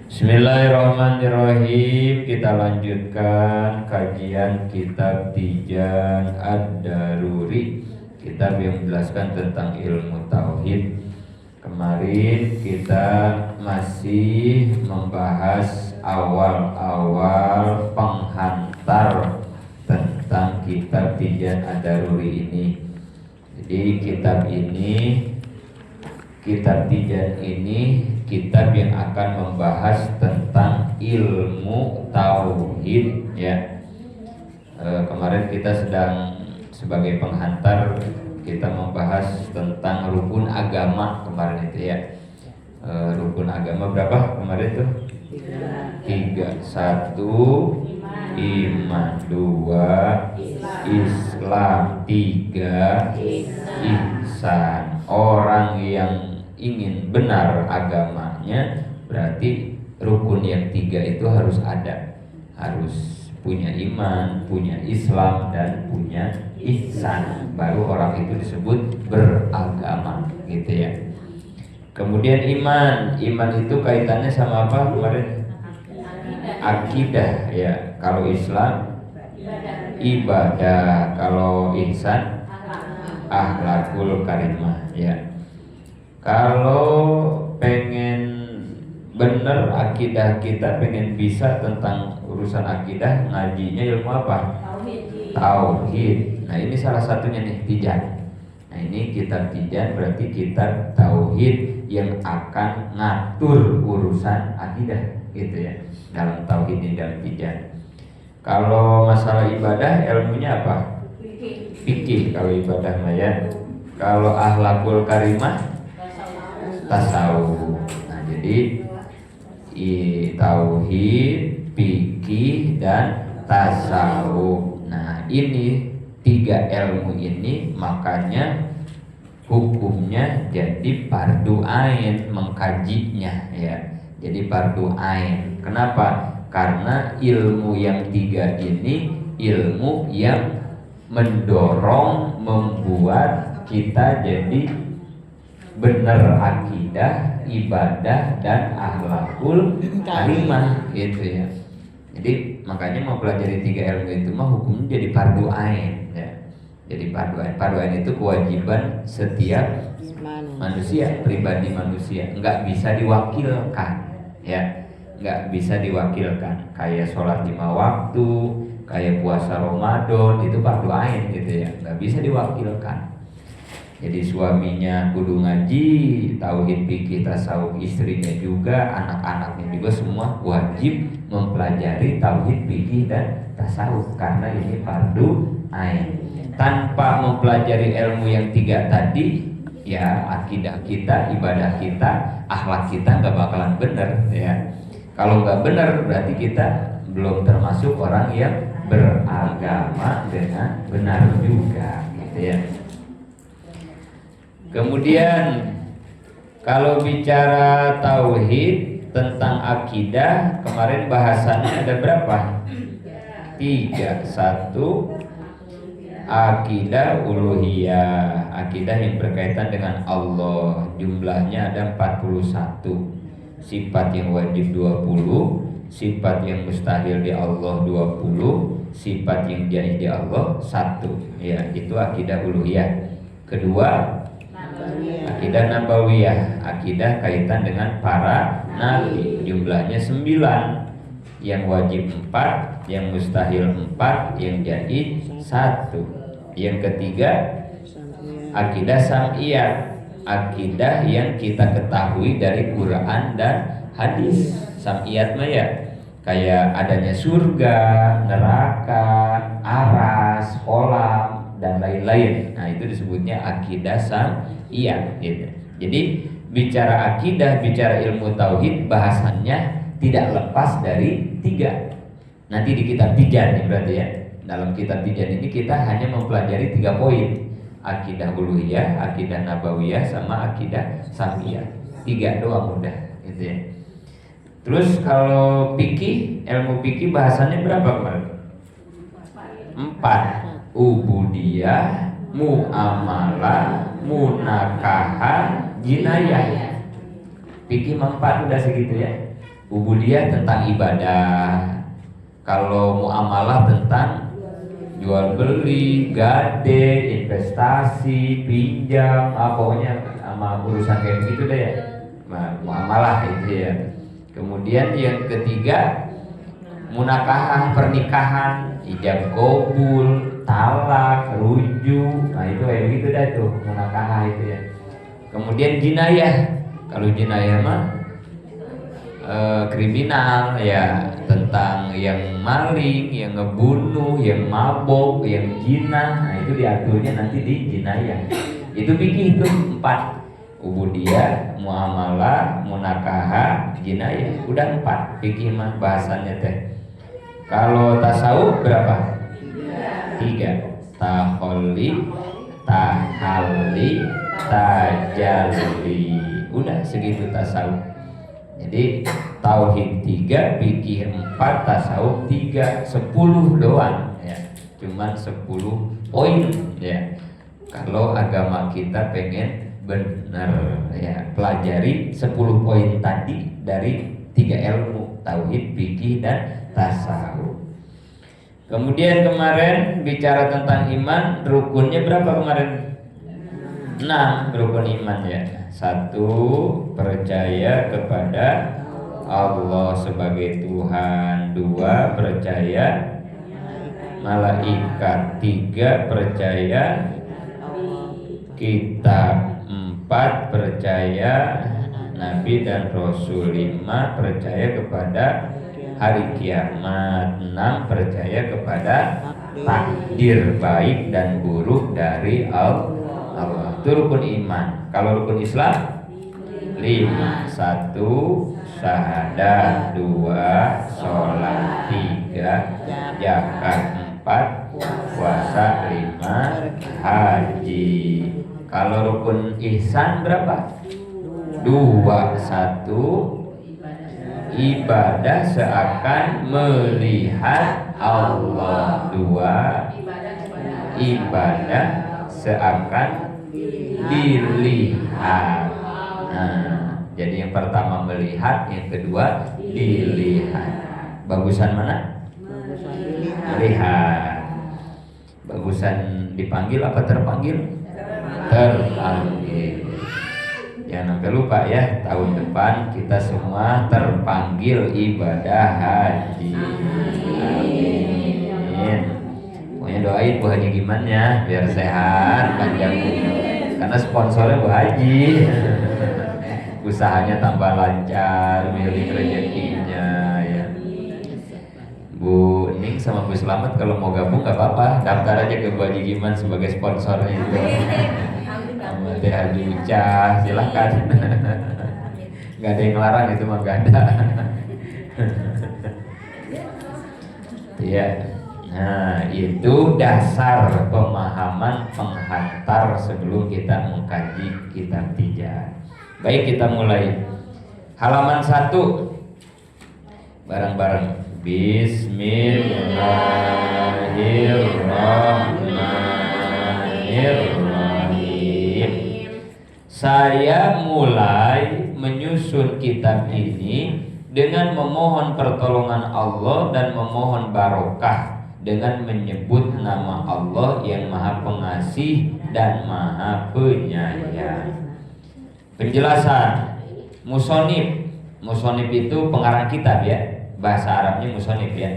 Bismillahirrahmanirrahim. Kita lanjutkan kajian kitab Tijan Ad-Daruri, kitab yang menjelaskan tentang ilmu tauhid. Kemarin kita masih membahas awal-awal penghantar tentang kitab Tijan Ad-Daruri ini. Jadi kitab Tijan ini kitab yang akan membahas tentang ilmu tauhid, ya. Kemarin kita sedang sebagai penghantar kita membahas tentang rukun agama kemarin itu, ya. Rukun agama berapa kemarin tuh? Tiga. Satu, iman. Dua, Islam. Tiga, ihsan. Orang yang ingin benar agamanya berarti rukun yang tiga itu harus ada, harus punya iman, punya Islam, dan punya ihsan, baru orang itu disebut beragama, gitu ya. Kemudian iman itu kaitannya sama apa kemarin? Akidah, ya. Kalau Islam ibadah, kalau ihsan akhlakul karimah, ya. Kalau pengen bener akidah kita, pengen bisa tentang urusan akidah, ngajinya ilmu apa? Tauhid. Nah, ini salah satunya nih, Tijan. Nah, ini kitab Tijan berarti kitab tauhid yang akan ngatur urusan akidah, gitu ya. Dalam tauhid ini, dalam Tijan. Kalau masalah ibadah, ilmunya apa? Fikih kalau ibadah maya. Kalau akhlakul karimah, tasawuf. Nah, jadi tauhid, fikih, dan tasawuf. Nah, ini tiga ilmu ini makanya hukumnya jadi fardu ain mengkajinya, ya. Jadi fardu ain. Kenapa? Karena ilmu yang tiga ini ilmu yang mendorong, membuat kita jadi benar akidah, ibadah, dan akhlakul karimah, gitu ya. Jadi makanya mau pelajari tiga ilmu itu mah hukumnya jadi fardu ain, ya. Jadi fardu ain itu kewajiban setiap manusia, pribadi manusia, nggak bisa diwakilkan, ya. Nggak bisa diwakilkan. Kayak sholat 5 waktu, kayak puasa Ramadan, itu fardu ain, gitu ya. Nggak bisa diwakilkan. Jadi suaminya kudu ngaji, tauhid, fikih, tasawuf, istrinya juga, anak-anaknya juga semua wajib mempelajari tauhid, fikih, dan tasawuf karena ini fardu ain. Tanpa mempelajari ilmu yang tiga tadi, ya akidah kita, ibadah kita, akhlak kita nggak bakalan benar, ya. Kalau nggak benar berarti kita belum termasuk orang yang beragama dengan benar juga, gitu ya. Kemudian kalau bicara tauhid tentang akidah, kemarin bahasannya ada berapa? 3. 1, akidah uluhiyah, akidah yang berkaitan dengan Allah. Jumlahnya ada 41. Sifat yang wajib 20, sifat yang mustahil di Allah 20, sifat yang jaiz di Allah 1. Ya, itu akidah uluhiyah. Kedua, akidah nabawiyah, akidah kaitan dengan para nabi. Jumlahnya 9, yang wajib 4, yang mustahil 4, yang jaiz 1. Yang ketiga, akidah sam'iyah, akidah yang kita ketahui dari Quran dan hadis. Sam'iyat mah ya kayak adanya surga, neraka, aras, kolam, dan lain-lain. Nah, itu disebutnya akidah sam'iyah, gitu. Jadi bicara akidah, bicara ilmu tauhid, bahasannya tidak lepas dari 3. Nanti di kitab Tijan nih berarti, ya. Dalam kitab Tijan ini kita hanya mempelajari 3 poin. Akidah uluhiyah, akidah nabawiyah, sama akidah sam'iyah. 3 doang udah, gitu ya. Terus kalau fikih, ilmu fikih bahasannya berapa kemarin? 4. Ubudiyah, muamalah, munakahah, jinayah. Fikih manfaat udah segitu ya. Ubudiyah tentang ibadah. Kalau muamalah tentang jual beli, gade, investasi, pinjam, pokoknya sama urusan kayak gitu deh ya. Muamalah itu ya. Kemudian yang ketiga munakahah, pernikahan, ijab kabul, talak, rujuk. Nah itu kayak begitu dah tuh munakahah itu ya. Kemudian jinayah. Kalau jinayah mah kriminal ya, tentang yang maling, yang ngebunuh, yang mabok, yang zina. Nah itu diaturnya nanti di jinayah. Itu fikih itu 4. Ubudiyah, muamalah, munakahah, jinayah. Udah 4 fikih mah bahasannya teh. Kalau tasawuf berapa? 3. Taholli, tahalli, tajalli. Udah segitu tasawuf. Jadi tauhid 3, fikih 4, tasawuf 3, 10 doang ya. Cuman 10 poin ya. Kalau agama kita pengen benar ya, pelajari 10 poin tadi dari 3 ilmu, tauhid, fikih dan tasawuf. Kemudian kemarin bicara tentang iman, rukunnya berapa kemarin? 6 rukun iman ya. 1, percaya kepada Allah sebagai Tuhan. 2, percaya malaikat. 3, percaya kitab. 4, percaya Nabi dan Rasul. 5, percaya kepada hari kiamat. 6, percaya kepada takdir baik dan buruk dari Allah. Itu rukun iman. Kalau rukun Islam 5. 1, syahadat. 2, sholat. 3, zakat. 4, puasa. 5, haji. Kalau rukun ihsan berapa? 2. 1, ibadah seakan melihat Allah. 2, ibadah seakan dilihat. Nah, jadi yang pertama melihat, yang kedua dilihat. Bagusan mana? Melihat. Bagusan dipanggil apa terpanggil? Terpanggil. Jangan sampai lupa ya, tahun depan kita semua terpanggil ibadah haji. Amin. Pokoknya doain Bu Haji gimana biar sehat, panjang umur. Karena sponsornya Bu Haji. Usahanya tambah lancar, milik rezekinya ya. Bu Ning sama Bu Slamet kalau mau gabung gak apa-apa, daftar aja ke Bu Haji Giman sebagai sponsornya itu. Sama Teh Haji Ucah, silahkan. Gak ada yang ngelarang itu mah, gak ada. Ya. Nah, itu dasar pemahaman penghantar sebelum kita mengkaji kitab Tijan. Baik, kita mulai. Halaman 1. Bareng-bareng. Bismillahirrahmanirrahim. Saya mulai menyusun kitab ini dengan memohon pertolongan Allah dan memohon barokah dengan menyebut nama Allah yang Maha Pengasih dan Maha Penyayang. Penjelasan musonif. Musonif itu pengarang kitab ya. Bahasa Arabnya musonif ya.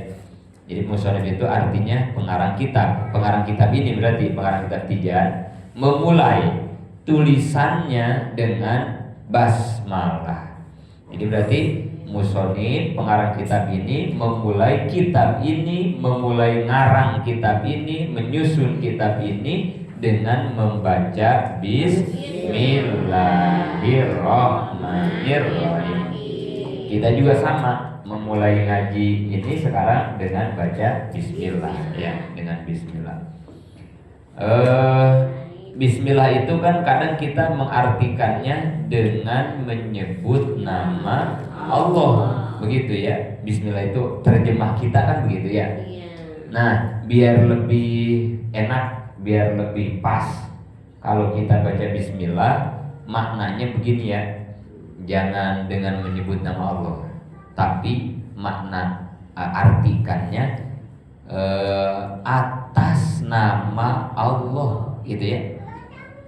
Jadi musonif itu artinya pengarang kitab. Pengarang kitab ini berarti pengarang kitab Tijan memulai tulisannya dengan basmalah. Jadi berarti musonif pengarang kitab ini memulai kitab ini, memulai ngarang kitab ini, menyusun kitab ini dengan membaca Bismillahirrahmanirrahim. Kita juga sama memulai ngaji ini sekarang dengan baca Bismillah ya, dengan Bismillah. Bismillah itu kan kadang kita mengartikannya dengan menyebut nama Allah, begitu ya. Bismillah itu terjemah kita kan begitu ya. Nah, biar lebih enak, biar lebih pas, kalau kita baca Bismillah maknanya begini ya. jangan dengan menyebut nama Allah, tapi makna artikannya atas nama Allah gitu ya.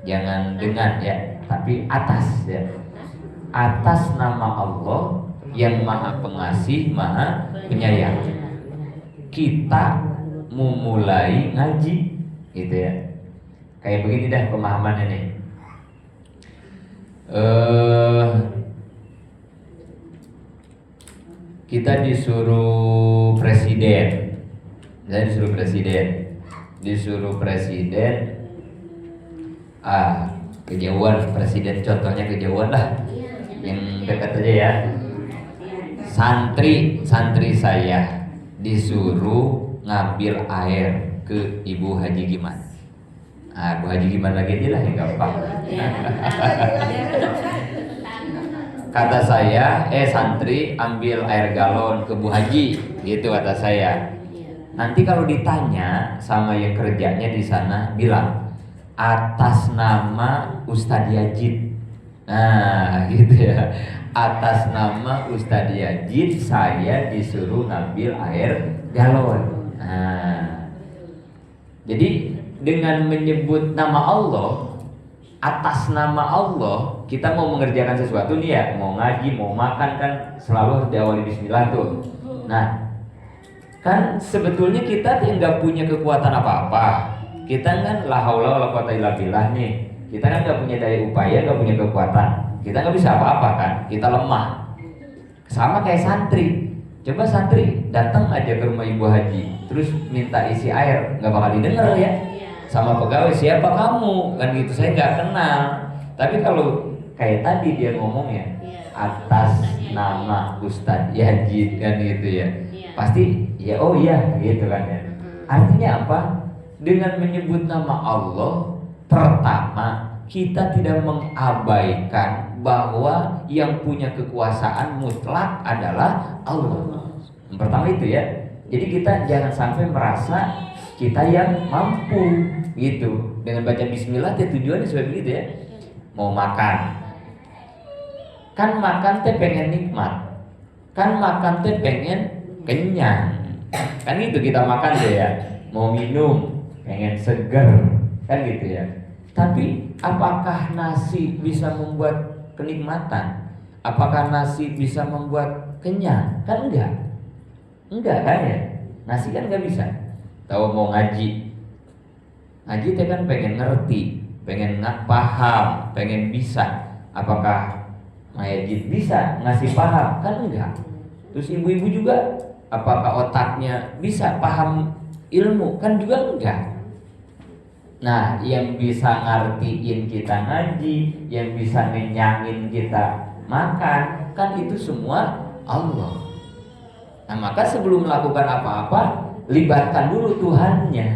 Jangan dengan ya, tapi atas ya. Atas nama Allah yang Maha Pengasih, Maha Penyayang. Kita memulai ngaji gitu ya. Kayak begini dah pemahamannya nih. Kita disuruh presiden, kejauhan presiden, contohnya kejauhan lah, yang dekat aja ya. Santri saya disuruh ngambil air ke Ibu Haji Giman. Bu Haji Giman lagi aja lah yang gampang. Kata saya, santri ambil air galon ke Bu Haji, gitu kata saya. Nanti kalau ditanya sama yang kerjanya di sana, bilang atas nama Ustadz Yajid. Nah, gitu ya. Atas nama Ustadz Yajid saya disuruh ngambil air galon. Nah, jadi dengan menyebut nama Allah, atas nama Allah, kita mau mengerjakan sesuatu nih ya, mau ngaji, mau makan kan selalu harus diawali bismillah tuh. Nah, kan sebetulnya kita nggak punya kekuatan apa-apa. Kita kan la haula wala quwata illa billah nih. Kita kan nggak punya daya upaya, nggak punya kekuatan. Kita nggak bisa apa-apa kan, kita lemah. Sama kayak santri. Coba santri datang aja ke rumah Ibu Haji, terus minta isi air, nggak bakal didengar ya. Sama pegawai, siapa kamu? Kan gitu, saya nggak kenal. Tapi kalau kayak tadi dia ngomong ya, atas nama Ustadz Yajid kan gitu ya, pasti ya oh iya gitu kan ya. Artinya apa? Dengan menyebut nama Allah, pertama kita tidak mengabaikan bahwa yang punya kekuasaan mutlak adalah Allah. Yang pertama itu ya. Jadi kita jangan sampai merasa kita yang mampu gitu. Dengan baca bismillah ya tujuannya seperti begitu ya. Mau makan, kan makan teh pengen nikmat, kan makan teh pengen kenyang, kan gitu kita makan deh ya. Mau minum pengen seger, kan gitu ya. Tapi apakah nasi bisa membuat kenikmatan? Apakah nasi bisa membuat kenyang? Kan enggak kan ya. Nasi kan enggak bisa. Tahu mau ngaji teh kan pengen ngerti, pengen paham, pengen bisa. Apakah Mayajid bisa ngasih paham? Kan enggak. Terus ibu-ibu juga, apakah otaknya bisa paham ilmu? Kan juga enggak. Nah, yang bisa ngertiin kita ngaji, yang bisa ngenyangin kita makan, kan itu semua Allah. Nah, maka sebelum melakukan apa-apa, libatkan dulu Tuhannya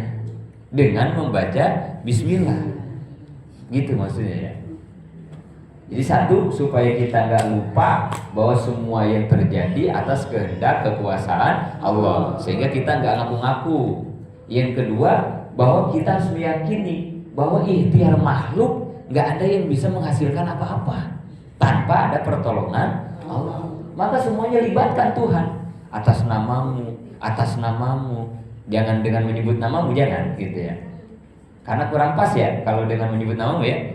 dengan membaca bismillah. Gitu maksudnya ya. Jadi satu, supaya kita nggak lupa bahwa semua yang terjadi atas kehendak kekuasaan Allah, sehingga kita nggak ngaku-ngaku. Yang kedua, bahwa kita harus meyakini bahwa ikhtiar makhluk nggak ada yang bisa menghasilkan apa-apa tanpa ada pertolongan Allah. Maka semuanya libatkan Tuhan. Atas namamu, jangan dengan menyebut namamu, jangan gitu ya. Karena kurang pas ya kalau dengan menyebut namamu ya.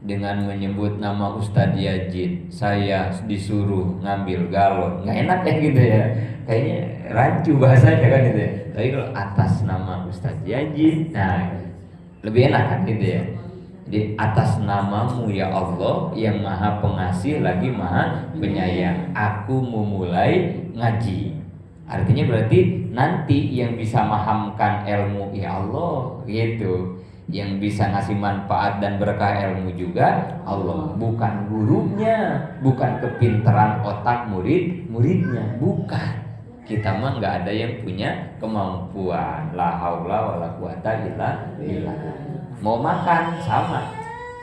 Dengan menyebut nama Ustadz Yajid, saya disuruh ngambil galon, nggak enak ya gitu ya. Kayaknya rancu bahasanya kan gitu ya. Tapi kalau atas nama Ustadz Yajid, nah lebih enak kan gitu ya. Jadi atas namamu ya Allah yang Maha Pengasih lagi Maha Penyayang, aku memulai ngaji. Artinya berarti nanti yang bisa memahamkan ilmu ya Allah gitu. Yang bisa ngasih manfaat dan berkah ilmu juga Allah, bukan gurunya, bukan kepintaran otak muridnya, bukan. Kita mah nggak ada yang punya kemampuan. La haula wala quwata illa billah. Mau makan sama,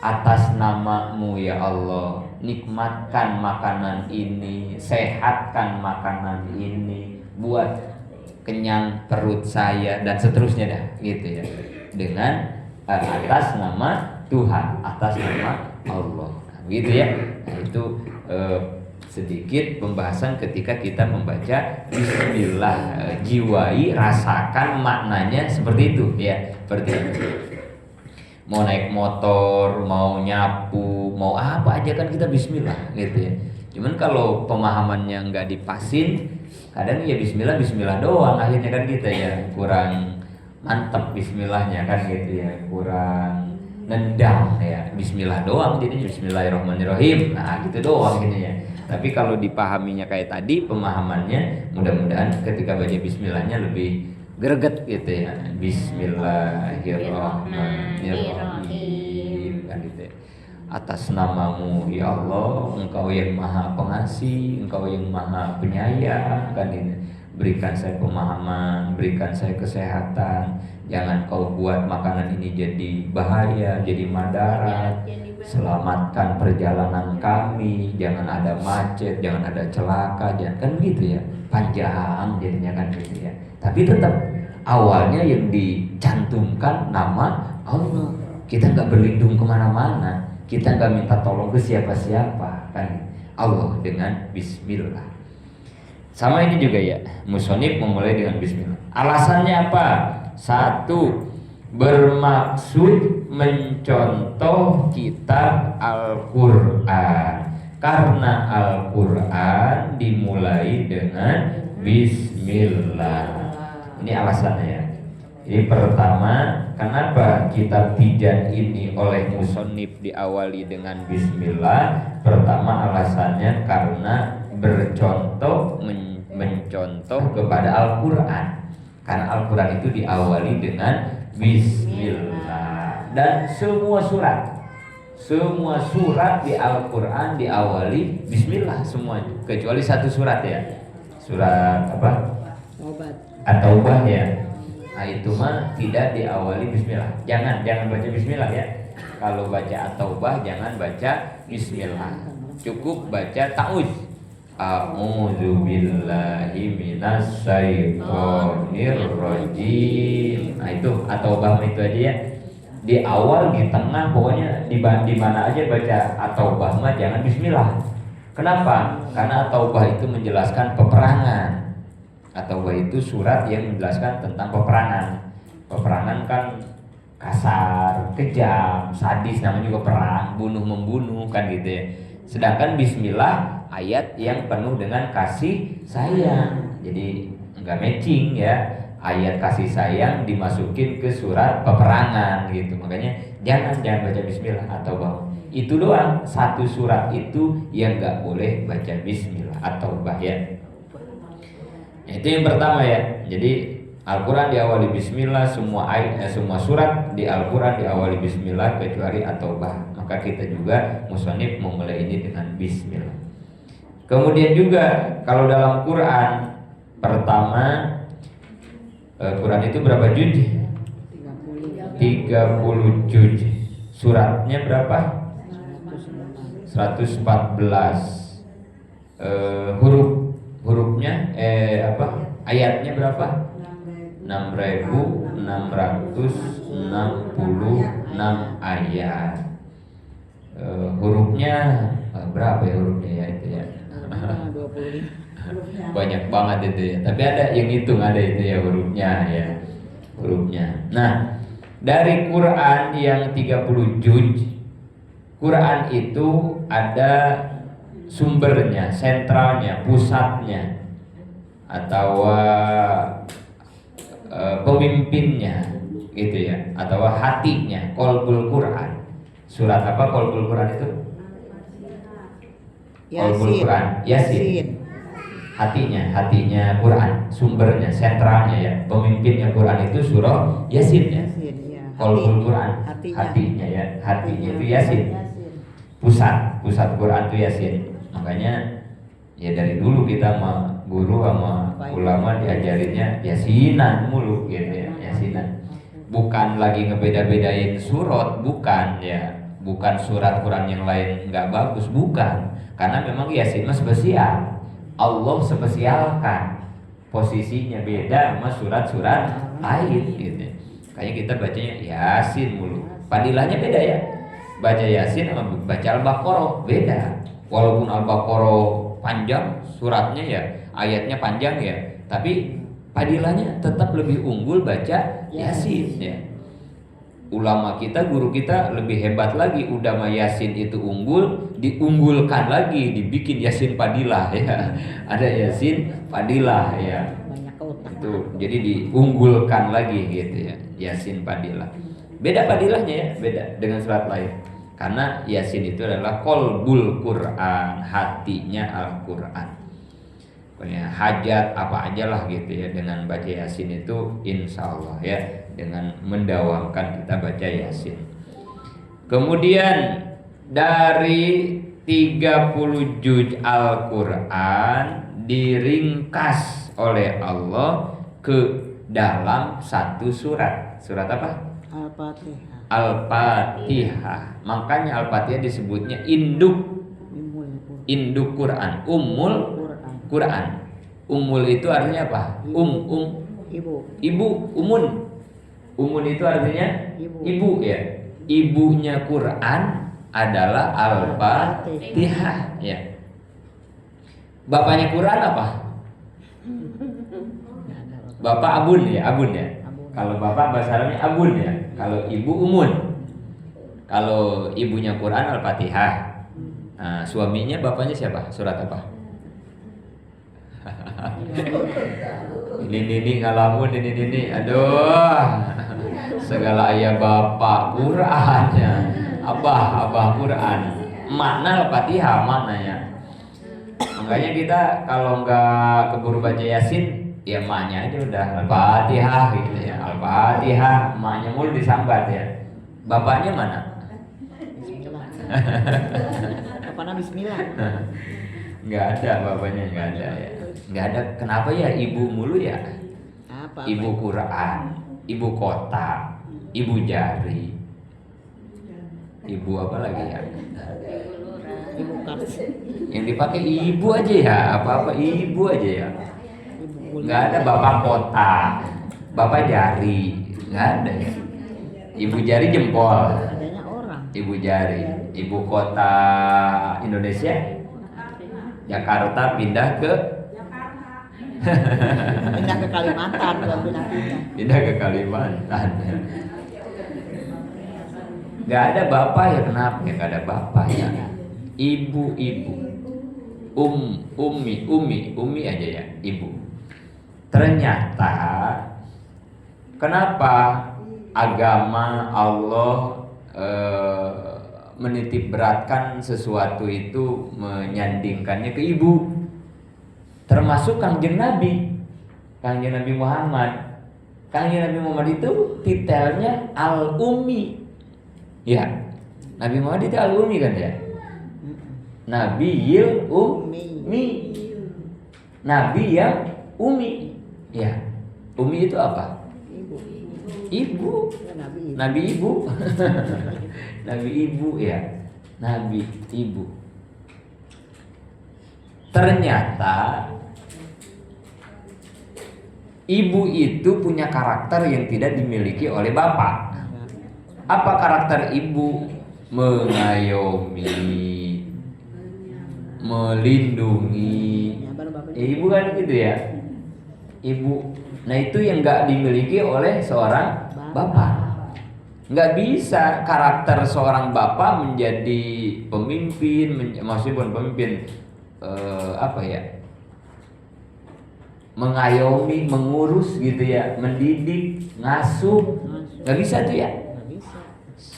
atas namamu ya Allah, nikmatkan makanan ini, sehatkan makanan ini, buat kenyang perut saya dan seterusnya dah gitu ya. Dengan atas nama Tuhan, atas nama Allah, gitu ya. Nah, itu sedikit pembahasan ketika kita membaca bismillah, jiwai, rasakan maknanya seperti itu ya, seperti itu. Mau naik motor, mau nyapu, mau apa aja kan kita bismillah gitu ya. Cuman kalau pemahamannya nggak dipasin, kadang ya bismillah bismillah doang akhirnya kan kita ya kurang mantap bismillahnya kan gitu ya, kurang nendang ya, bismillah doang jadinya bismillahirrahmanirrahim, nah gitu doang gitu ya. Tapi kalau dipahaminya kayak tadi pemahamannya, mudah-mudahan ketika baca bismillahnya lebih greget gitu ya, bismillahirrahmanirrahim kan gitu ya. Atas namamu ya Allah, engkau yang maha pengasih, engkau yang maha penyayang kan ini. Berikan saya pemahaman, berikan saya kesehatan, jangan kau buat makanan ini jadi bahaya, jadi madarat. Selamatkan perjalanan kami, jangan ada macet, jangan ada celaka, jangan kan gitu ya, panjang jadinya kan gitu ya. Tapi tetap awalnya yang dicantumkan nama Allah. Kita nggak berlindung kemana-mana, kita nggak minta tolong ke siapa-siapa kan, Allah dengan Bismillah. Sama ini juga ya, musonif memulai dengan Bismillah. Alasannya apa? Satu, bermaksud mencontoh kitab Al-Quran, karena Al-Quran dimulai dengan Bismillah. Ini alasannya ya. Ini pertama, kenapa kitab Tijan ini oleh musonif diawali dengan Bismillah? Pertama alasannya karena bercontoh, mencontoh kepada Al-Quran. Karena Al-Quran itu diawali dengan Bismillah. Dan semua surat di Al-Quran diawali Bismillah semuanya, kecuali satu surat ya, surat apa? At-Taubah ya. Nah itu mah tidak diawali Bismillah. Jangan baca Bismillah ya. Kalau baca At-Taubah jangan baca Bismillah, cukup baca ta'uz. A'udzu billahi minas syaitonir rajim. Nah itu At-Taubah itu aja ya. Di awal, di tengah, pokoknya di mana aja baca At-Taubah mah jangan Bismillah. Kenapa? Karena At-Taubah itu menjelaskan peperangan. At-Taubah itu surat yang menjelaskan tentang peperangan. Peperangan kan kasar, kejam, sadis, namanya juga perang, bunuh-membunuh kan gitu ya. Sedangkan Bismillah ayat yang penuh dengan kasih sayang. Jadi enggak matching ya, ayat kasih sayang dimasukin ke surat peperangan gitu. Makanya jangan baca Bismillah atau bahwa itu doang, satu surat itu yang enggak boleh baca Bismillah atau bahaya. Itu yang pertama ya. Jadi Al-Quran diawali Bismillah, semua surat di Al-Quran diawali Bismillah kecuali At-Taubah. Maka kita juga musonif memulai ini dengan Bismillah. Kemudian juga kalau dalam Quran pertama, Quran itu berapa juz? 30 juz. Suratnya berapa? 114. Hurufnya ayatnya berapa? 6.666 ayat. Hurufnya berapa ya hurufnya ya itu ya? 25. Banyak banget itu ya. Tapi ada yang hitung, ada itu ya hurufnya ya. Hurufnya. Nah, dari Quran yang 30 juz, Quran itu ada sumbernya, sentralnya, pusatnya, atau pemimpinnya gitu ya, atau hatinya, qalbul Quran. Surat apa qalbul Quran itu? Qalbul Quran, Yasin. Hatinya Quran, sumbernya, sentralnya ya, pemimpinnya Quran itu surah Yasin ya. Qalbul Quran, hatinya ya, hatinya itu Yasin. Pusat Quran itu Yasin. Makanya ya dari dulu kita sama guru sama ulama diajarinnya Yasinan mulu gitu ya, Yasinan. Bukan lagi ngebeda-bedain surat, bukan ya, bukan surat Quran yang lain nggak bagus, bukan. Karena memang Yasin mah spesial, Allah spesialkan, posisinya beda sama surat-surat lain gitu. Kayak kita bacanya Yasin mulu, padilahnya beda ya. Baca Yasin sama baca Al-Baqarah beda. Walaupun Al-Baqarah panjang suratnya ya, ayatnya panjang ya, tapi padilahnya tetap lebih unggul baca Yasin ya. Ulama kita, guru kita lebih hebat lagi, udah mah Yasin itu unggul, diunggulkan lagi, dibikin Yasin Padilah ya. Ada Yasin Padilah ya. Itu jadi diunggulkan lagi gitu ya, Yasin Padilah. Beda padilahnya ya, beda dengan surat lain. Karena Yasin itu adalah qalbul Quran, hatinya Al-Quran. Pokoknya hajat apa aja lah gitu ya, dengan baca Yasin itu insya Allah ya, dengan mendawamkan kita baca Yasin. Kemudian dari 30 juz Al-Quran diringkas oleh Allah ke dalam satu surat. Surat apa? Al-Fatihah. Al-Fatihah. Makanya Al-Fatihah disebutnya induk Quran, ummul Quran. Ummul itu artinya apa? Ibu, umun. Umun itu artinya ibu ya. Ibunya Quran adalah Al-Fatihah ya. Bapaknya Quran apa? Bapak abun ya. Kalau bapak bahasa Arabnya abun ya. Kalau ibu umun. Kalau ibunya Quran Al-Fatihah. Nah, suaminya bapaknya siapa? Surat apa? Ini ngalamun ini. Aduh. Segala ayah bapak Qurannya. Abah Quran. Makna Al-Fatihah maknanya. Makanya kita kalau nggak keburu baca Yasin, ya maknya aja udah Al-Fatihah gitu ya. Al-Fatihah, maknya mulu disambat ya. Bapaknya mana? Bismillah. Bapaknya Bismillah. Nggak ada, bapaknya nggak ada ya. Nggak ada. Kenapa ya ibu mulu ya? Apa? Ibu Quran, ibu kota, ibu jari, ibu apa lagi ya? Ibu kars. Yang dipakai ibu aja ya, apa-apa ibu aja ya. Nggak ada bapak kota, bapak jari, nggak ada ya. Ibu jari jempol. Adanya orang. Ibu jari, ibu kota Indonesia, Jakarta pindah ke Pindah ke Kalimantan, pindah ke Kalimantan. Nggak ada bapak ya, kenapa ya nggak ada bapak ya? Ibu, umi aja ya, ibu. Ternyata kenapa agama Allah menitip beratkan sesuatu itu, menyandingkannya ke ibu, termasuk Kangjeng Nabi Muhammad. Kangjeng Nabi Muhammad itu titelnya Al-Ummi ya. Nabi Muhammad itu Al-Ummi kan ya. Nabiyil Ummi, Nabi yang Umi ya. Umi itu apa? Ibu. Nabi ibu. Nabi ibu ya. Nabi ibu. Ternyata ibu itu punya karakter yang tidak dimiliki oleh bapak. Apa karakter ibu? Mengayomi, melindungi. Ibu kan gitu ya. Ibu. Nah itu yang nggak dimiliki oleh seorang bapak. Nggak bisa karakter seorang bapak menjadi pemimpin, maksudnya bukan pemimpin, apa ya? Mengayomi, mengurus gitu ya, mendidik, ngasuh, nggak bisa tuh ya.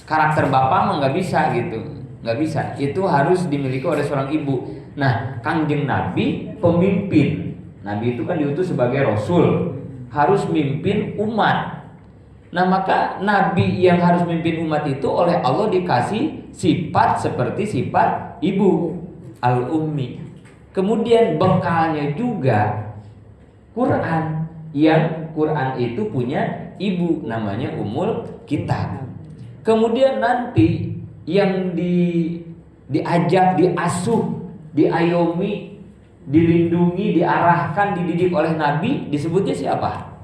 Karakter bapak mah nggak bisa gitu, nggak bisa. Itu harus dimiliki oleh seorang ibu. Nah, Kangjeng Nabi pemimpin. Nabi itu kan diutus sebagai rasul, harus mimpin umat. Nah, maka Nabi yang harus mimpin umat itu oleh Allah dikasih sifat seperti sifat ibu, Al-Ummi. Kemudian bekalnya juga Quran, yang Quran itu punya ibu, namanya Ummul Kitab. Kemudian nanti yang diajak, diasuh, diayomi, dilindungi, diarahkan, dididik oleh Nabi, disebutnya siapa?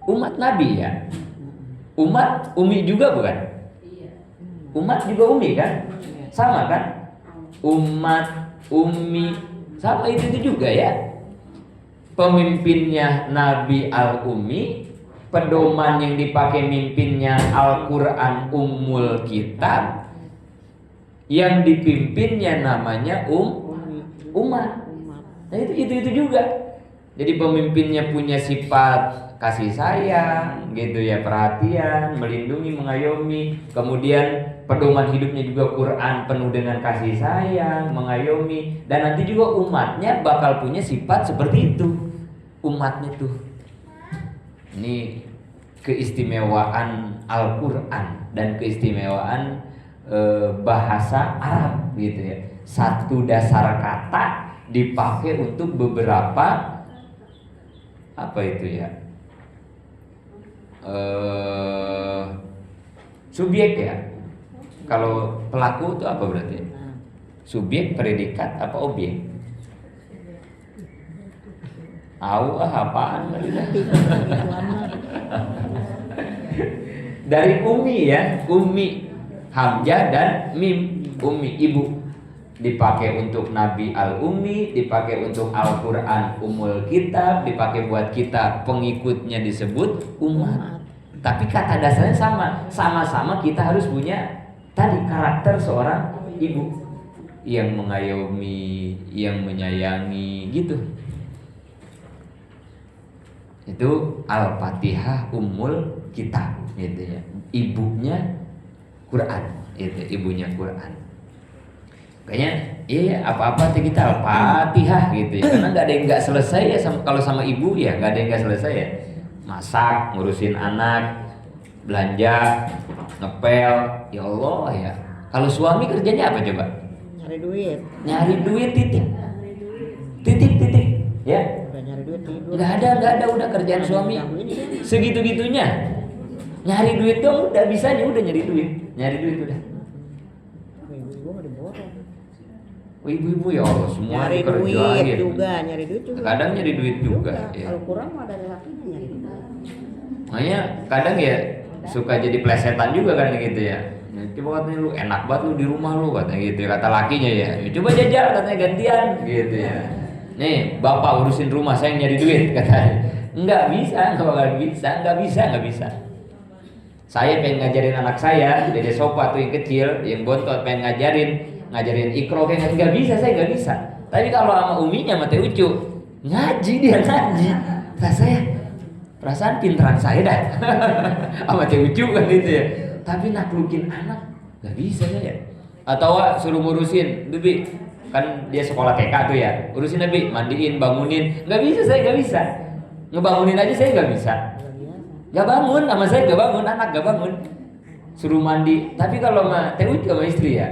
Umat Nabi ya. Umat Umi juga bukan? Umat juga umi kan? Sama kan? Umat, ummi, sama itu juga ya. Pemimpinnya Nabi al-Ummi, pedoman yang dipakai mimpinnya Al-Quran Ummul Kitab, yang dipimpinnya namanya umat. Nah itu juga. Jadi pemimpinnya punya sifat kasih sayang, gitu ya, perhatian, melindungi, mengayomi. Kemudian pedoman hidupnya juga Quran penuh dengan kasih sayang, mengayomi. Dan nanti juga umatnya bakal punya sifat seperti itu. Umatnya tuh. Ini keistimewaan Al-Quran dan keistimewaan bahasa Arab gitu ya. Satu dasar kata dipakai untuk beberapa apa itu ya, subjek ya. Kalau pelaku itu apa berarti? Subjek, predikat, apa objek? Apaan? Dari umi ya, umi, hamzah dan mim, umi, ibu. Dipakai untuk Nabi al-Ummi, dipakai untuk Al-Quran Ummul Kitab, dipakai buat kita pengikutnya disebut umat. Tapi kata dasarnya sama-sama kita harus punya tadi karakter seorang ibu yang mengayomi, yang menyayangi gitu. Itu Al-Fatihah Ummul Kitab gitu ya. Ibunya Quran, itu ibunya Quran. Kayaknya iya apa-apa kita Al-Fatihah gitu ya. Karena nggak ada yang nggak selesai ya kalau sama ibu ya, nggak ada yang nggak selesai ya. Masak, ngurusin anak, belanja, ngepel, ya Allah ya. Kalau suami kerjanya apa coba? Nyari duit. Nyari duit titik. Ya. Udah nyari duit tidur. Nggak ada udah kerjaan suami segitu-gitunya. Nyari duit dong udah bisanya udah nyari duit udah. Ibu-ibu nggak diborong. Ibu-ibu ya Allah semua Nyari kerja duit ya. juga, nyari duit juga. Kadang nyari duit juga ya. Kalau kurang mah dari lakinya nyari duit. Makanya kadang ya suka jadi plesetan juga kan gitu ya. Coba katanya lu enak banget lu di rumah lu katanya gitu ya, kata lakinya ya. Coba jajal katanya gantian gitu ya. Nih bapak urusin rumah saya nyari duit katanya. Nggak bisa. Saya pengen ngajarin anak saya, Dede Sopa tuh yang kecil, yang bontot pengen ngajarin ikro kayak nggak bisa, saya nggak bisa. Tapi kalau sama uminya sama Teh Ucu ngaji. Nah saya perasaan pinteran saya dah sama Teh Ucu kan gitu ya. Tapi naklukin anak nggak bisa saya. Atau suruh ngurusin, Bibi kan dia sekolah TK tuh ya, urusin Bibi mandiin, bangunin, nggak bisa saya nggak bisa. Ngebangunin aja saya nggak bisa. Gak bangun, sama saya gak bangun, anak gak bangun. Suruh mandi. Tapi kalau sama Teh Ucu sama istri ya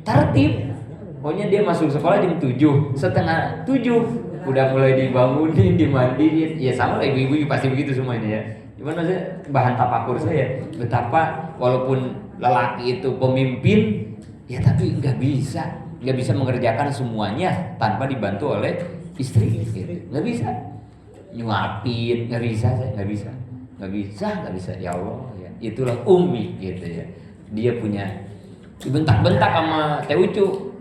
tertib. Pokoknya dia masuk sekolah jam 7, setengah 7 udah mulai dibangunin, dimandiin. Ya sama lah ibu-ibu pasti begitu semuanya ya. Cuman maksudnya bahan tapakur saya betapa walaupun lelaki itu pemimpin, ya tapi gak bisa mengerjakan semuanya tanpa dibantu oleh istri gitu. Gak bisa nyuapin, gak bisa saya, gak bisa, ya Allah ya. Itulah Umi gitu ya. Dia punya dibentak-bentak sama Teh Ucu.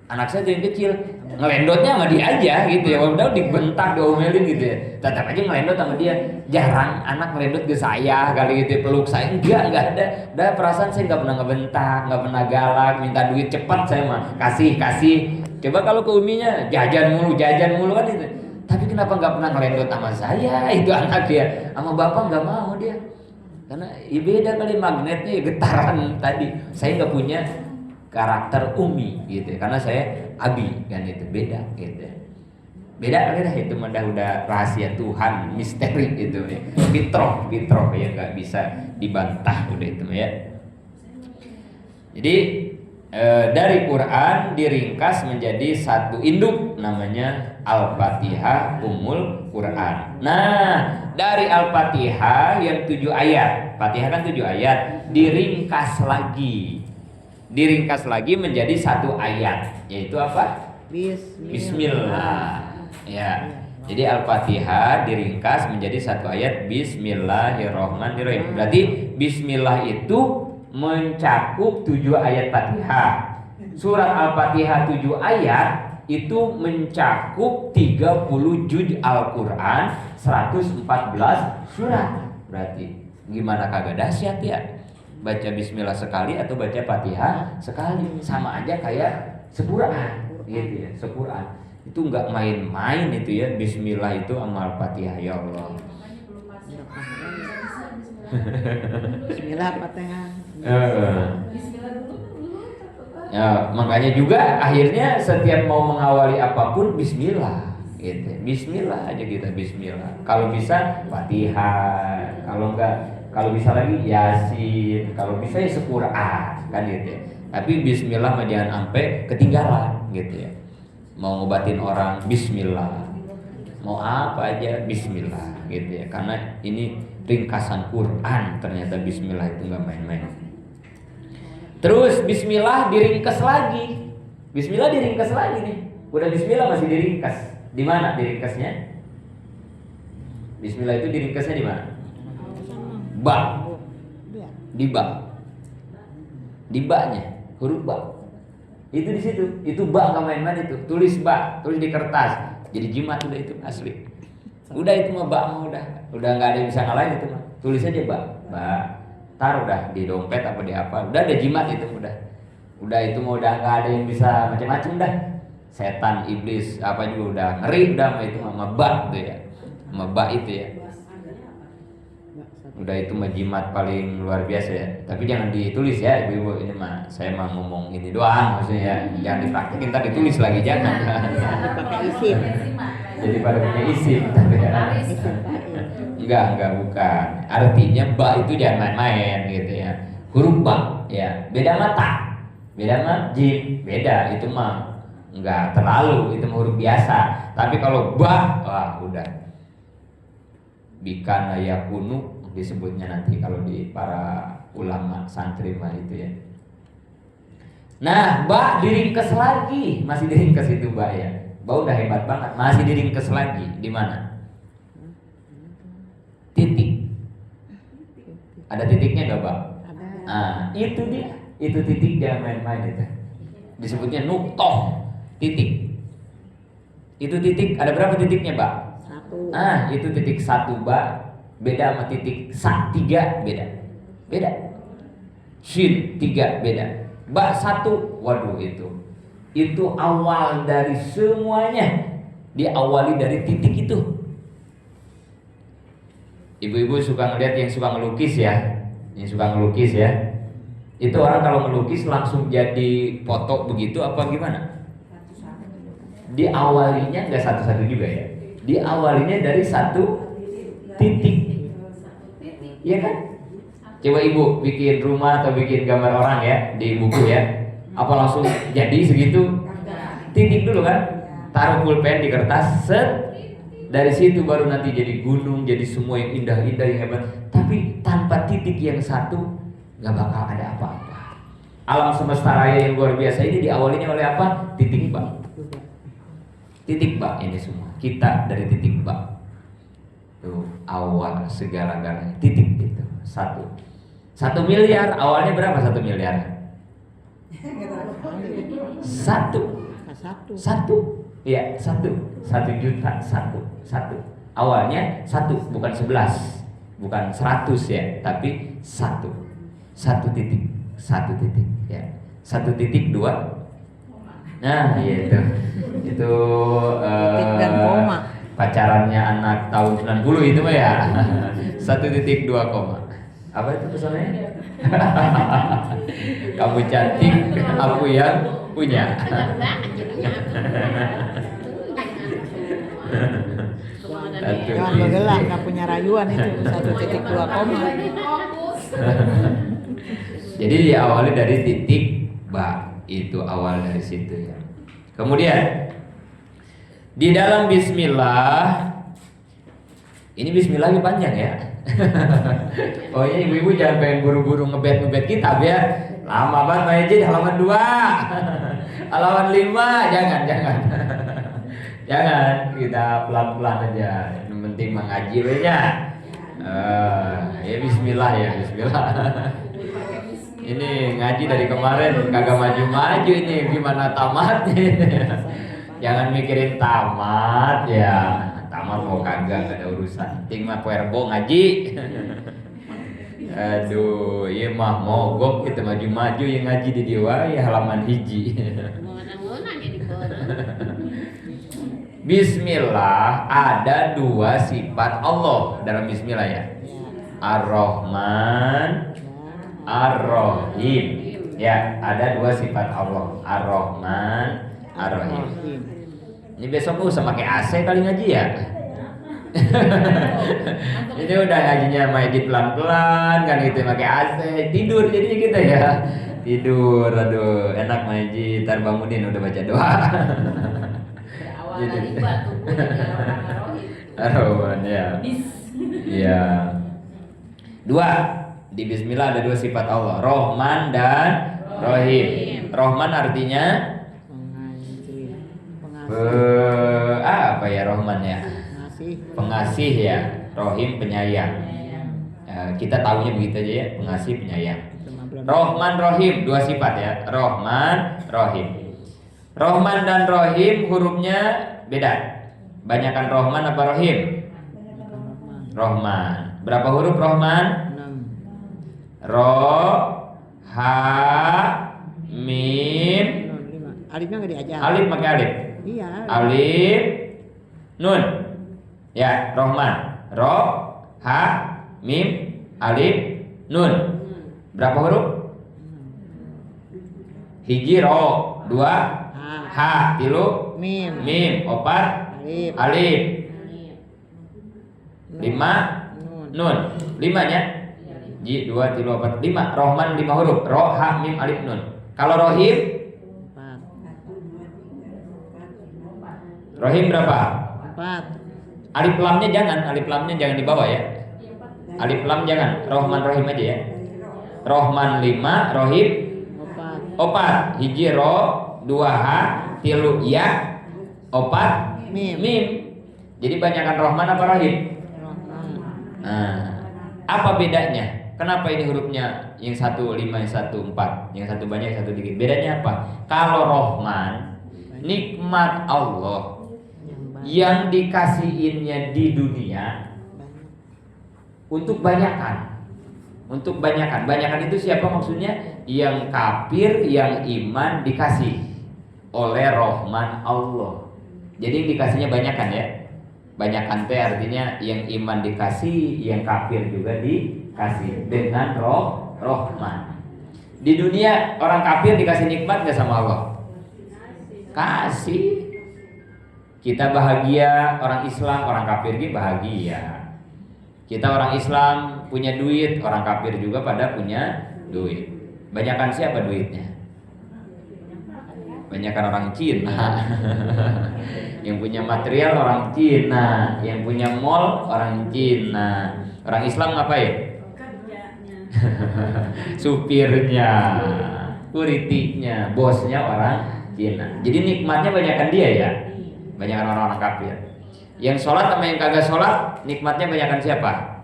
Anak saya yang kecil ngelendotnya sama dia aja gitu ya. Padahal dibentak, diomelin gitu ya. Tetap aja ngelendot sama dia. Jarang anak ngelendot ke saya kali gitu ya, peluk saya. Enggak ada. Dah perasaan saya enggak pernah ngebentak, enggak pernah galak, minta duit cepat saya mah. Kasih. Coba kalau ke Uminya jajan mulu kan itu. Tapi kenapa nggak pernah ngelendot sama saya itu anak ya, sama bapak nggak mau dia, karena beda kali magnetnya getaran tadi. Saya nggak punya karakter Umi gitu, karena saya Abi kan itu beda gitu. Beda kali dah itu udah rahasia Tuhan, misteri itu ya. Fitroh ya nggak bisa dibantah udah itu ya. Jadi dari Quran diringkas menjadi satu induk namanya Al-Fatihah Ummul Quran. Nah, dari Al-Fatihah yang 7 ayat, Fatihah kan 7 ayat, diringkas lagi menjadi satu ayat, yaitu apa? Bismillah. Ya. Jadi Al-Fatihah diringkas menjadi satu ayat, Bismillahirrahmanirrahim. Berarti Bismillah itu mencakup 7 ayat Fatihah. Surat Al-Fatihah 7 ayat itu mencakup 30 juz Al-Quran, 114 surat. Berarti gimana kagak dahsyat ya? Baca bismillah sekali atau baca Fatihah sekali sama aja kayak sepuran gitu ya, sepuran. Itu nggak main-main itu ya, bismillah itu amal Fatihah ya Allah. Bismillah Fatihah. Ya, makanya juga akhirnya setiap mau mengawali apapun bismillah gitu. Bismillah aja kita, bismillah. Kalau bisa Fatihah, kalau bisa lagi Yasin, kalau bisa ya Sequran kan gitu ya. Tapi bismillah mah jangan sampai ketinggalan gitu ya. Mau ngobatin orang bismillah. Mau apa aja bismillah gitu ya. Karena ini ringkasan Quran, ternyata bismillah itu enggak main-main. Terus bismillah diringkas lagi. Bismillah diringkas lagi nih. Udah bismillah masih diringkas. Di mana diringkasnya? Bismillah itu diringkasnya di mana? Ba. Di ba. Di ba-nya, huruf ba. Itu di situ. Itu ba enggak main-main itu. Tulis ba, tulis di kertas. Jadi jimat udah itu asli. Udah itu mah ba mah udah. Udah enggak ada yang bisa ngalahin itu mah. Tulis aja ba. Ba. Taruh dah di dompet apa di apa, udah ada jimat itu udah itu mau udah nggak ada yang bisa macam-macam dah, setan iblis apa juga udah ngeri udah sama itu sama bak itu ya, sama bak itu ya, udah itu mah jimat paling luar biasa ya. Tapi jangan ditulis ya ibu-ibu, ini mah saya mah ngomong ini doang maksudnya ya, jangan dipraktekin, ntar ditulis lagi jangan. Pakai isim. Jadi pada punya isim tapi ya. Enggak bukan. Artinya ba itu jangan main-main gitu ya. Huruf ba ya, beda mata. Beda mah jim, beda itu mah enggak terlalu, itu mah huruf biasa. Tapi kalau ba, wah udah. Bikana yakunu disebutnya nanti kalau di para ulama santri mah itu ya. Nah, ba diringkes lagi, masih diringkes itu ba ya. Ba udah hebat banget, masih diringkes lagi di mana? Titik. Ada titiknya gak Bang? Ada. Ah, itu dia. Itu titik, jangan main-main itu. Disebutnya nuktoh, titik. Itu titik, ada berapa titiknya Bang? 1. Ah, itu titik 1 Bang. Beda sama titik 3 beda. Beda. Shin 3 beda. Ba 1, waduh itu. Itu awal dari semuanya. Diawali dari titik itu. Ibu-ibu suka ngeliat yang suka ngelukis ya, itu orang kalau ngelukis langsung jadi foto begitu apa gimana? Diawalinya nggak satu-satu juga ya, diawalinya dari 1 titik, iya kan? Coba ibu bikin rumah atau bikin gambar orang ya di buku ya, apa langsung jadi segitu? Titik dulu kan, taruh pulpen di kertas, set. Dari situ baru nanti jadi gunung, jadi semua yang indah-indah yang hebat. Tapi tanpa titik yang satu nggak bakal ada apa-apa. Alam semesta raya yang luar biasa ini diawalinya oleh apa? Titik ba. Titik ba ini semua. Kita dari titik ba. Tuh awal segala-galanya. Titik itu 1 miliar awalnya berapa 1 miliar? 1. Iya 1 juta 1 awalnya 1 bukan 11 bukan 100 ya, tapi 1 titik ya, 1 titik 2. Nah iya itu Titik dan koma. pacarannya anak tahun 90 itu mah ya. 1.2 koma. Apa itu pesannya? Kamu cantik, aku yang punya. Jangan bergelak, nggak punya rayuan itu 1.2 koma. Jadi diawali dari titik ba, itu awal dari situ ya. Kemudian di dalam bismillah, ini bismillahnya panjang ya. Oh ya ibu-ibu jangan pengen buru-buru ngebet kitab ya. Lama banget Pak Ejin, halaman 2 halaman 5, jangan jangan, kita pelan-pelan aja. Yang penting mengaji nya. Ya bismillah. Ini ngaji dari kemarin kagak maju-maju ini, gimana tamatnya? Jangan mikirin tamat ya. Tamat mau kagak gak ada urusan. Ting mah puerbo ngaji. Aduh, iya mah mogok kita maju-maju yang ngaji di diwa ya halaman hiji. Bismillah, ada dua sifat Allah dalam bismillah ya. Ar-Rahman, Ar-Rahim. Ya, ada dua sifat Allah, Ar-Rahman, Ar-Rahim. Ini besok usah pakai AC kali ngaji ya. Ini udah ngajinya main di pelan-pelan kan gitu, pakai AC, tidur jadinya kita ya. Tidur, aduh, enak ngaji, tar bangunin udah baca doa. Jadi Ar-Rahman ya. Iya. Dua, di bismillah ada dua sifat Allah, Rahman dan Rahim. Rahman artinya apa ya Rahman ya? Pengasih ya. Rahim penyayang. Kita tahunya begitu aja ya, pengasih penyayang. Rahman Rahim dua sifat ya, Rahman Rahim. Rahman dan Rahim hurufnya beda. Banyakan Rahman apa Rahim? Rahman. Berapa huruf Rahman? 6. Ro, ha, mim. Alifnya nggak diajar. Alif pakai alif. Iya. Alif, nun. Ya, Rahman. Ro, ha, mim, alif, nun. Berapa huruf? Hiji ro, dua ha, tilu mim, opat alif, lima nun. Limanya ji, dua, tilu, opat, lima. Rahman 5 huruf, ro, ha, mim, alif, nun. Kalau Rahim? Rahim berapa? 4. Alif lamnya jangan dibawa ya. Alif lam jangan, Rahman Rahim aja ya. Rahman 5, Rahim 4. Hiji ro, 2 ha, tilu ya, 4 mim. Jadi banyakan Rahman apa Rahim? Nah, apa bedanya? Kenapa ini hurufnya yang satu 5, yang satu 4, yang satu banyak, yang satu dikit? Bedanya apa? Kalau Rahman, nikmat Allah yang dikasihinnya di dunia untuk banyakan. Untuk banyakan itu siapa maksudnya? Yang kafir, yang iman dikasih oleh Rahman Allah. Jadi dikasihnya banyakan ya. Banyakan teh artinya yang iman dikasih, yang kafir juga dikasih dengan Rahman. Di dunia orang kafir dikasih nikmat nggak sama Allah? Kasih. Kita bahagia, orang Islam, orang kafir juga bahagia. Kita orang Islam punya duit, orang kafir juga pada punya duit. Banyakan siapa duitnya? Banyakan orang Cina. Yang punya material orang Cina, yang punya mall orang Cina. Orang Islam ngapain? Supirnya, kuritinya, bosnya orang Cina. Jadi nikmatnya banyakan dia ya. Banyakan orang-orang kafir. Yang sholat sama yang kagak sholat, nikmatnya banyakan siapa?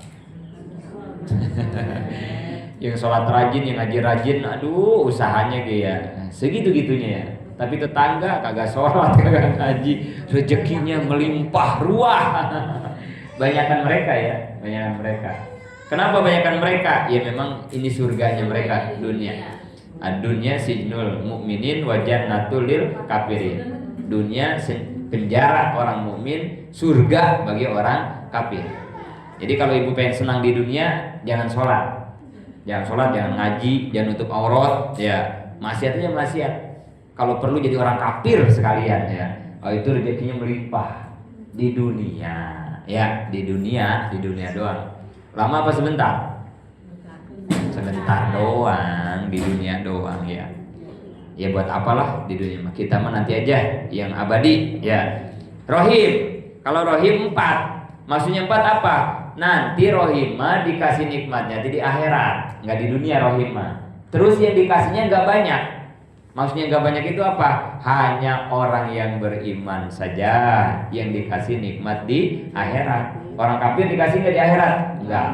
Yang sholat rajin, yang ngaji rajin, aduh usahanya dia segitu-gitunya ya. Tapi tetangga kagak sholat, kagak ngaji, rezekinya melimpah ruah. Banyakan mereka ya, banyakan mereka. Kenapa banyakan mereka? Ya memang ini surganya mereka, dunia. Dunia sijnul mukminin wa jannatul lil kafirin. Dunia penjara orang mukmin, surga bagi orang kafir. Jadi kalau ibu pengen senang di dunia, jangan sholat, jangan ngaji, jangan nutup aurat, ya maksiat aja maksiat. Kalau perlu jadi orang kafir sekalian ya. Oh itu rezekinya melimpah di dunia, ya di dunia doang. Lama apa sebentar? Sebentar doang, di dunia doang ya. Ya buat apalah di dunia, kita mah nanti aja yang abadi ya. Rohim, kalau Rohim 4, maksudnya 4 apa? Nanti Rohim mah dikasih nikmatnya di akhirat, nggak di dunia Rohim mah. Terus yang dikasihnya nggak banyak. Maksudnya nggak banyak itu apa? Hanya orang yang beriman saja yang dikasih nikmat di akhirat. Orang kafir dikasih nggak di akhirat? Enggak.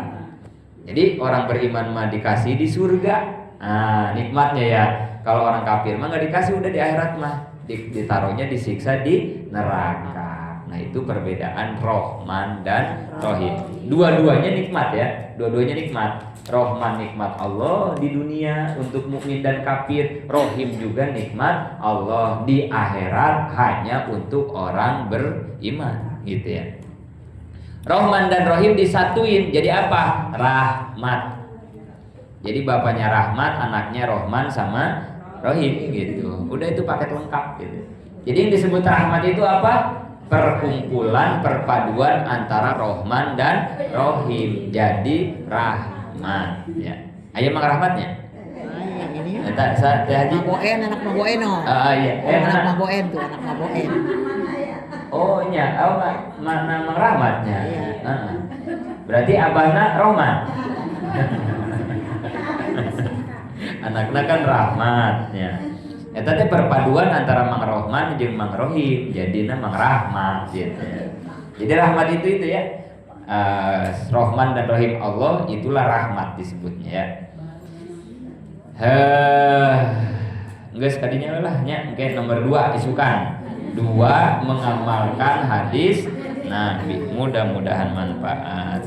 Jadi orang beriman mah dikasih di surga. Nah, nikmatnya ya. Kalau orang kafir mah nggak dikasih, udah di akhirat mah ditaruhnya disiksa di neraka. Nah, itu perbedaan Rahman dan Rahim. Dua-duanya nikmat ya. Dua-duanya nikmat. Rahman nikmat Allah di dunia untuk mukmin dan kafir. Rahim juga nikmat Allah di akhirat hanya untuk orang beriman, gitu ya. Rahman dan Rahim disatuin jadi apa? Rahmat. Jadi bapaknya Rahmat, anaknya Rahman sama Rahim gitu. Udah itu paket lengkap gitu. Jadi yang disebut rahmat itu apa? Perkumpulan, perpaduan antara Rahman dan Rahim. Jadi rahmat ya. Ayo mang rahmatnya. Ini Saya Haji. Maboen, anak Maboen oh. Iya. Anak Maboen tuh, anak Maboen. Oh iya, mana mang rahmatnya. Iya. Berarti abahna Rahman. Anaknya kan rahmatnya. Eta teh perpaduan antara Mang Rahman jeung Mang Rahim, jadina Mang Rahmat gitu. Jadi rahmat itu ya. Rahman dan Rahim Allah itulah rahmat disebutnya ya. Geus kadinya lah nya, engke nomor 2 isukan. 2 mengamalkan hadis Nabi. Mudah-mudahan manfaat.